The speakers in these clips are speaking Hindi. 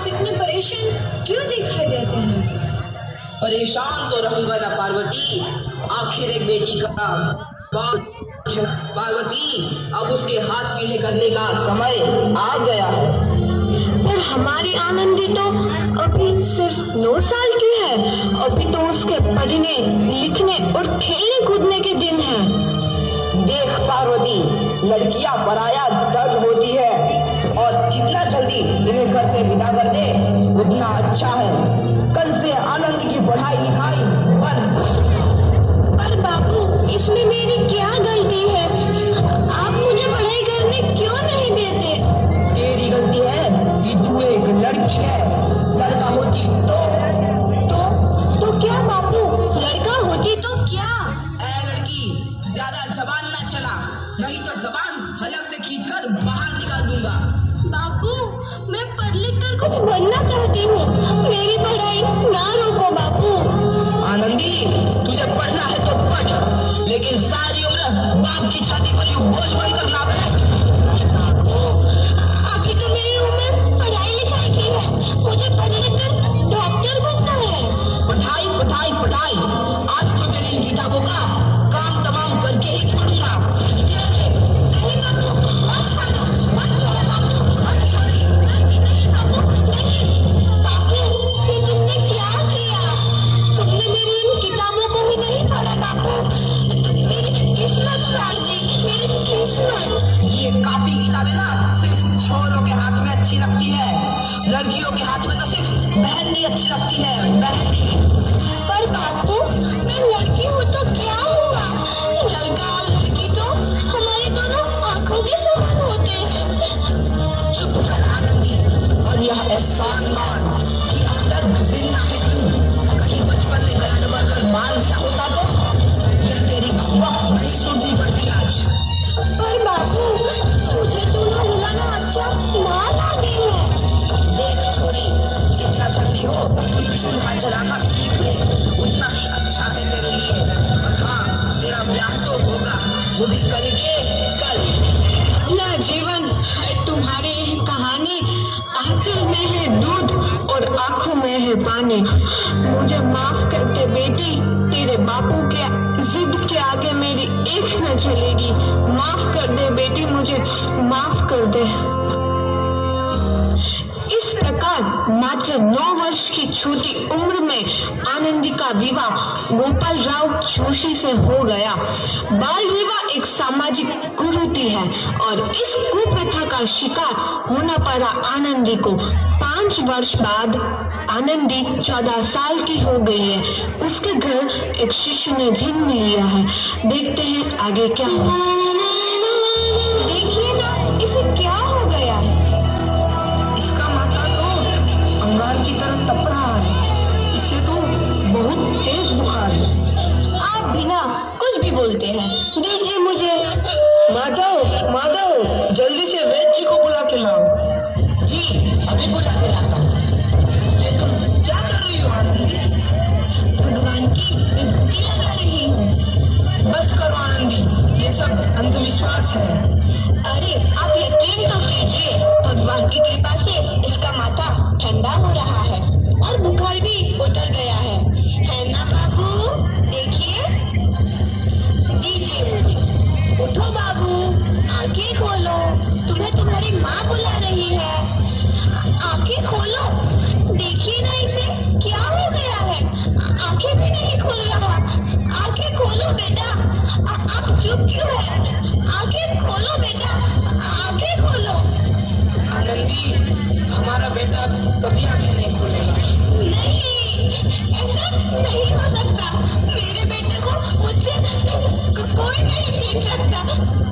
आप इतने परेशान क्यों दिखाई देते हैं? परेशान तो रहूंगा ना पार्वती, आखिर एक बेटी का बाप है। पार्वती, अब उसके हाथ पीले करने का समय आ गया है। पर हमारी आनंदी तो अभी सिर्फ 9 साल की है। अभी तो उसके पढ़ने लिखने और खेलने कूदने के दिन हैं। देख पार्वती, लड़कियां पराया धन होती है और जितना जल्दी इन्हें घर से विदा कर दे उतना अच्छा है। कल से आनंद की पढ़ाई लिखाई बंद। पर बापू, इसमें मेरी क्या गलती है? आप मुझे पढ़ाई करने क्यों नहीं देते? तेरी गलती है कि तू एक लड़की है। लड़का होती तो क्या बापू? लड़का होती तो क्या? ऐ लड़की, ज्यादा जबान ना चला, नहीं तो जबान हलक से खींचकर बाहर निकाल दूंगा। बापू, मैं पढ़ लिख कर कुछ बनना चाहती हूँ। मेरी पढ़ाई ना रोको बापू। आनंदी, तुझे पढ़ना है तो पढ़, लेकिन सारी उम्र बाप की छाती पर यूं बोझ बनकर ना बैठ। बापू, अभी तो मेरी उम्र पढ़ाई लिखाई की है। मुझे पढ़ लिख कर डॉक्टर बनना है। पढ़ाई पढ़ाई पढ़ाई, आज तो तेरी इन किताबों का काम तमाम करके ही छोड़ूंगा। ये ले। नहीं बापू, मत खाओ, मत छोड़ो बापू, मत छोड़िए। नहीं बापू, नहीं। बापू, ये तुमने क्या किया? तुमने मेरी इन किताबों को ही नहीं पढ़ा बापू। तुम मेरी किस्मत फाड़ दी, मेरी किस्मत। ये कापी किताबें ना सिर्फ छोरों के हाथ में अच्छी लगती है, लड़कियों के हाथ में तो सिर्फ मेहंदी अच्छी लगती है, मेहंदी। पर बापू, मैं लड़की हूँ तो क्या हुआ? लड़का और लड़की तो हमारे दोनों आंखों के समान होते हैं। चुप कर आनंदी, और यह एहसान मान कि अब तक जिंदा है तू। कहीं बचपन में गला दबाकर मार दिया होता तो यह तेरी अफवाह नहीं सुननी पड़ती आज। पर बापू, मुझे चूल्हा हिलाना अच्छा ना लगे है। देख छोरी, जितना जल्दी हो तू चूल्हा जलाना सीख ले, उतना ही अच्छा है तेरे लिए। और हाँ, तेरा ब्याह तो होगा, वो भी कल के कल। ना जीवन है तुम्हारी यह कहानी, आंचल में है दूध और आंखों में है पानी। मुझे माफ कर दे बेटी, तेरे बापू के जिद के आगे मेरी एक न चलेगी। माफ कर दे बेटी, मुझे माफ कर दे। इस प्रकार मात्र 9 वर्ष की छोटी उम्र में आनंदी का विवाह गोपाल राव जोशी से हो गया। बाल विवाह एक सामाजिक कुरीति है और इस कुप्रथा का शिकार होना पड़ा आनंदी को। 5 वर्ष बाद आनंदी 14 साल की हो गई है। उसके घर एक शिशु ने जन्म लिया है। देखते हैं आगे क्या हो। देखिए ना, इसे क्या हो गया है? इसका माथा तो अंगार की तरह तप रहा है। इसे तो बहुत तेज बुखार है। आप बिना कुछ भी बोलते हैं। दीजिए मुझे। माधव, माधव, जल्दी से वैद्य जी को बुला के लाओ। जी, अभी बुला के लाता हूँ। ये तुम क्या कर रही हो आनंदी? भगवान की विभूति लगा रही हूँ। बस करो आनंदी, ये सब अंधविश्वास है। अरे आप यकीन तो कीजिए, भगवान की कृपा से इसका माथा ठंडा हो रहा है और बुखार भी उतर गया है ना बाबू? देखिए, दीजिए मुझे। उठो बाबू, आंखें खोलो, तुम्हें तुम्हारी माँ बुला रही है। आंखें खोलो, देखिए ना इसे क्या हो गया है। आंखें भी नहीं खोल रहा। आंखें खोलो बेटा। आप चुप क्यों है? आंखें खोलो बेटा, आंखें खोलो। आनंदी, हमारा बेटा कभी आंखें नहीं खोलेगा। नहीं, ऐसा नहीं हो सकता। मेरे बेटे को मुझसे कोई नहीं छीन सकता,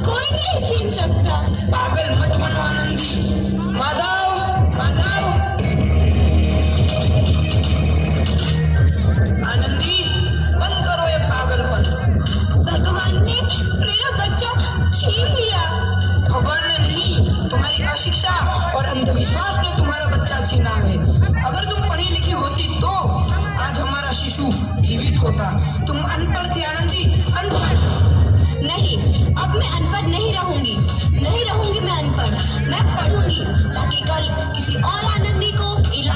कोई नहीं छीन सकता। पागल मत बनो आनंदी। माधव, माधव। आनंदी, बंद करो ये पागलपन। भगवान ने मेरा बच्चा छीन लिया। भगवान ने नहीं, तुम्हारी अशिक्षा और अंधविश्वास ने तुम्हारा बच्चा छीना है। अगर तुम पढ़ी लिखी होती तो आज हमारा शिशु जीवित होता। तुम अनपढ़ थी आनंदी, अनपढ़। नहीं, अब मैं अनपढ़ नहीं रहूंगी। नहीं रहूंगी मैं अनपढ़। मैं पढ़ूंगी ताकि कल किसी और आनंदी को इलाज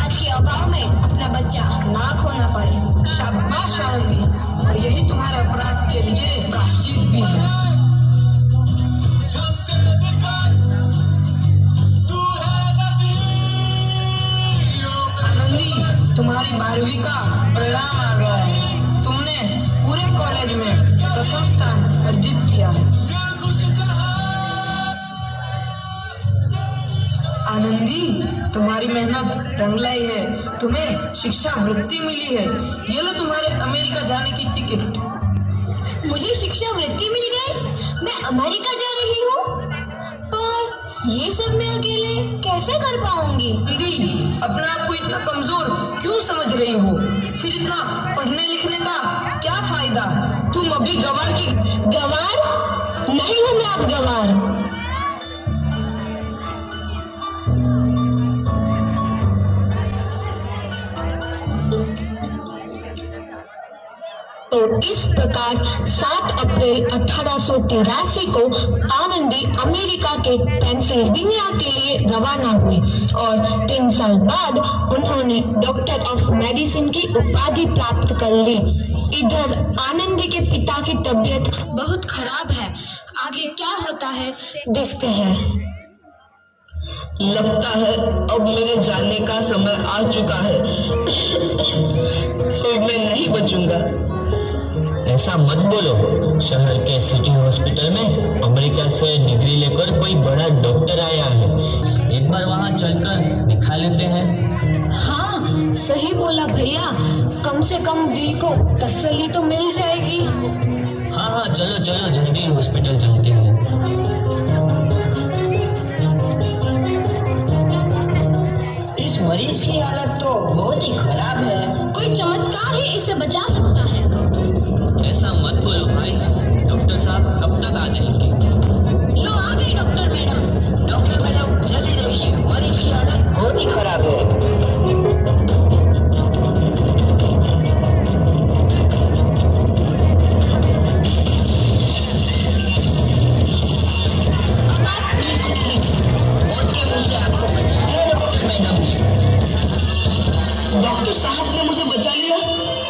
भुगतना पड़े। शाबाश आनंदी, और यही तुम्हारे अपराध के लिए प्रायश्चित भी है। आनंदी, तुम्हारी 12वीं का परिणाम आ गया है। तुमने पूरे कॉलेज में प्रथम स्थान अर्जित किया है। आनंदी, तुम्हारी मेहनत रंग लाई है। तुम्हें शिक्षा वृत्ति मिली है। ये लो तुम्हारे अमेरिका जाने की टिकट। मुझे शिक्षा वृत्ति मिल गई, मैं अमेरिका जा रही हूँ। पर ये सब मैं अकेले कैसे कर पाऊंगी? आनंदी, अपने आप को इतना कमजोर क्यों समझ रही हो? फिर इतना पढ़ने लिखने का क्या फायदा? तुम अभी गंवार की गंवार नहीं हूँ मैं अब गंवार। तो इस प्रकार 7 अप्रैल 1883 को आनंदी अमेरिका के पेंसिल्वेनिया के लिए रवाना हुई और 3 साल बाद उन्होंने डॉक्टर ऑफ मेडिसिन की उपाधि प्राप्त कर ली। इधर आनंदी के पिता की तबीयत बहुत खराब है। आगे क्या होता है देखते हैं। लगता है अब मेरे जाने का समय आ चुका है। मैं नहीं बचूंगा। ऐसा मत बोलो। शहर के सिटी हॉस्पिटल में अमेरिका से डिग्री लेकर कोई बड़ा डॉक्टर आया है। एक बार वहां चलकर दिखा लेते हैं। हाँ, सही बोला भैया। कम से कम दिल को तसल्ली तो मिल जाएगी। हाँ, चलो चलो जल्दी हॉस्पिटल चलते हैं। इस मरीज की हालत तो बहुत ही खराब है। कोई चमत्कार ही इसे बचा सकता है। ऐसा मत बोलो भाई। डॉक्टर साहब कब तक आ जाएंगे? लो आ गई डॉक्टर मैडम। डॉक्टर मैडम जल्दी देखिए, मरीज की हालत बहुत ही खराब है। डॉक्टर साहब ने मुझे बचा लिया।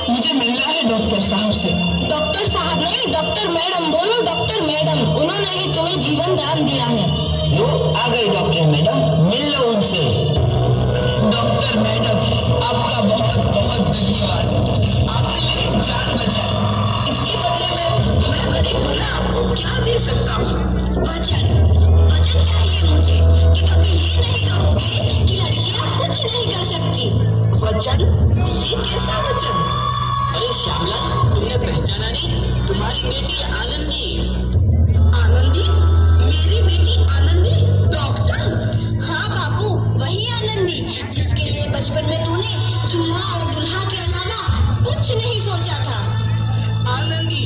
मुझे मिलना है डॉक्टर साहब से। डॉक्टर साहब नहीं, डॉक्टर मैडम बोलो। डॉक्टर मैडम, उन्होंने ही तुम्हें जीवन दान दिया है। लो आ गई डॉक्टर मैडम, मिल लो उनसे। डॉक्टर मैडम, आपका बहुत बहुत धन्यवाद। आपने मेरी जान बचाई। इसके बदले में मैं गरीब भला आपको क्या दे सकता हूँ? वचन चाहिए मुझे कि कभी ये नहीं कहोगे कि लड़कियां कुछ नहीं कर सकती। वचन? ये कैसा वचन? अरे श्यामलाल, तुमने पहचाना नहीं? तुम्हारी बेटी आनंदी। आनंदी? मेरी बेटी आनंदी? डॉक्टर? हाँ बाबू, वही आनंदी जिसके लिए बचपन में तूने चूल्हा और दुल्हा के अलावा कुछ नहीं सोचा था। आनंदी,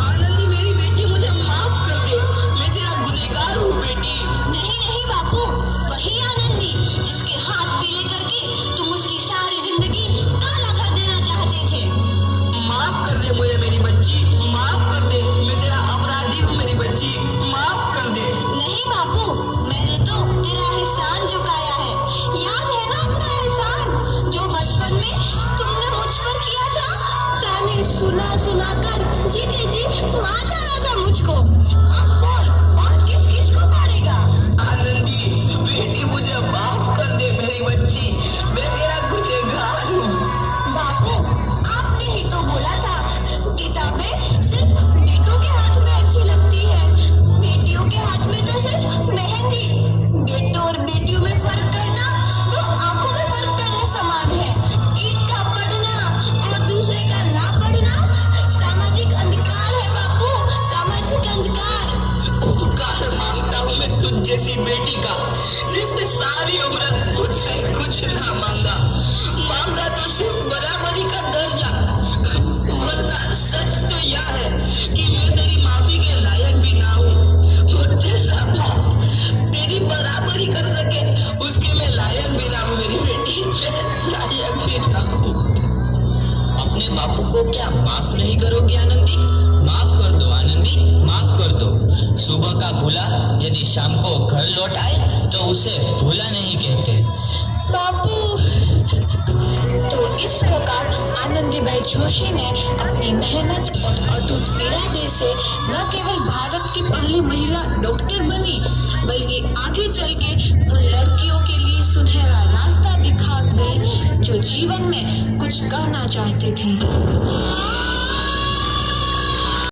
आनंदी मेरी बेटी, मुझे माफ कर दे। मैं तेरा गुनहगार हूँ बेटी। नहीं नहीं बाबू, वही आनंदी जिसके हाथ पीले करके तुम उसकी सारी जिंदगी काला कर देना चाहते थे। माफ कर दे मुझे मेरी बच्ची, माफ कर दे। मैं तेरा अपराधी हूँ मेरी बच्ची, माफ कर दे। नहीं बाबू, मैंने तो तेरा एहसान चुकाया है। याद है ना अपना एहसान जो बचपन में तुमने मुझ पर किया था? ताने सुना सुना कर जीते जी मार डाला था मुझको। अब बोल, और किस किस को मारेगा? आनंदी बेटी, मुझे माफ कर दे मेरी बच्ची। मैं तेरा गुनहगार हूँ। बापू, आपने ही तो बोला था किताबें सिर्फ बेटों के हाथ में अच्छी लगती है, बेटियों के हाथ में तो सिर्फ मेहंदी। बेटों और बेटियों में फर्क करना तो आंखों में फर्क करने समान है। एक का पढ़ना और दूसरे का ना पढ़ना सामाजिक अंधकार है बापू, सामाजिक अंधकार। उपकार मांगता हूँ मैं तुझ जैसी बेटी का, जिसने सारी उम्र मुझसे कुछ ना मांगा। मांगा तो सिर्फ बराबरी का दर्जा। वरना सच तो यह है कि मैं तेरी माफी के लायक भी ना हूँ। मुझ जैसा बाप तेरी बराबरी कर सके, उसके मैं लायक भी ना हूँ मेरी बेटी, मैं लायक भी ना हूँ। अपने बापू को क्या माफ नहीं करोगे आनंदी? माफ कर दो आनंदी, माफ कर दो। सुबह का भूला यदि शाम को घर लौट आए तो उसे भूला नहीं कहते। बापू। तो इस प्रकार आनंदी जोशी ने अपनी मेहनत और अटूट इरादे से न केवल भारत की पहली महिला डॉक्टर बनी, बल्कि आगे चल के उन लड़कियों के लिए सुनहरा रास्ता दिखा गई जो जीवन में कुछ करना चाहती थी।